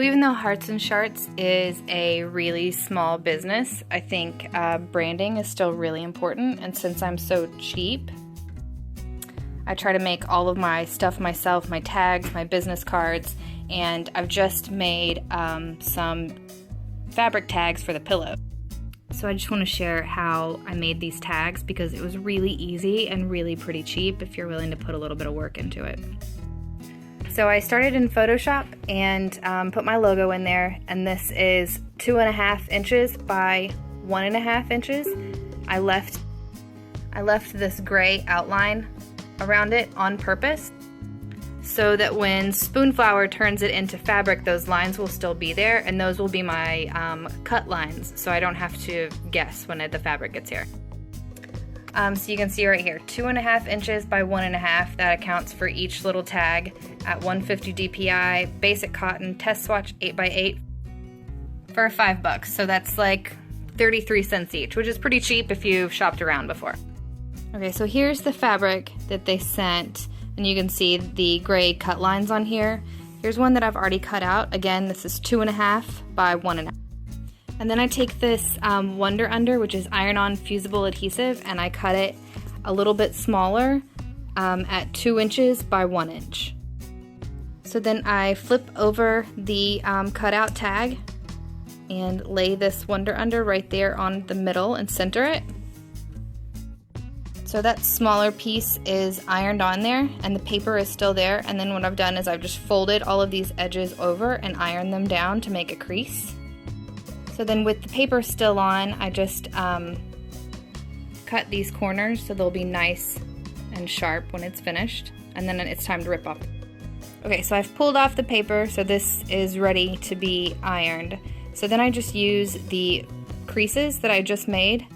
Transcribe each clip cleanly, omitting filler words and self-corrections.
even though Hearts and Sharts is a really small business, I think branding is still really important, and since I'm so cheap, I try to make all of my stuff myself, my tags, my business cards, and I've just made some fabric tags for the pillow. So I just want to share how I made these tags because it was really easy and really pretty cheap if you're willing to put a little bit of work into it. So I started in Photoshop and put my logo in there, and this is 2.5 inches by 1.5 inches. I left this gray outline around it on purpose so that when Spoonflower turns it into fabric, those lines will still be there, and those will be my cut lines, so I don't have to guess when the fabric gets here. So you can see right here, 2.5 inches by 1.5, that accounts for each little tag at 150 DPI, basic cotton, test swatch 8x8 for $5. So that's like 33 cents each, which is pretty cheap if you've shopped around before. Okay, so here's the fabric that they sent, and you can see the gray cut lines on here. Here's one that I've already cut out. Again, this is 2.5 by 1.5. And then I take this Wonder Under, which is iron-on fusible adhesive, and I cut it a little bit smaller at 2 inches by 1 inch. So then I flip over the cutout tag and lay this Wonder Under right there on the middle and center it. So that smaller piece is ironed on there and the paper is still there, and then what I've done is I've just folded all of these edges over and ironed them down to make a crease. So then with the paper still on, I just cut these corners so they'll be nice and sharp when it's finished, and then it's time to rip off. Okay, so I've pulled off the paper, so this is ready to be ironed. So then I just use the creases that I just made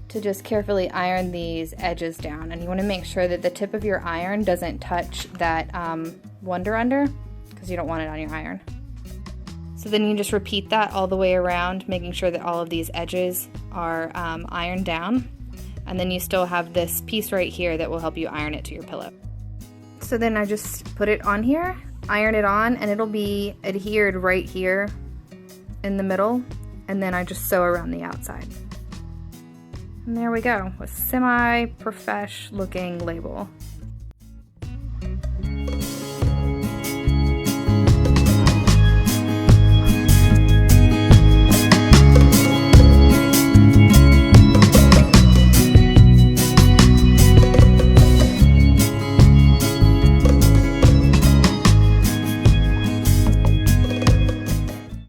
to just carefully iron these edges down, and you want to make sure that the tip of your iron doesn't touch that Wonder Under, because you don't want it on your iron. So then you just repeat that all the way around, making sure that all of these edges are ironed down. And then you still have this piece right here that will help you iron it to your pillow. So then I just put it on here, iron it on, and it'll be adhered right here in the middle. And then I just sew around the outside. And there we go, a semi-profesh looking label.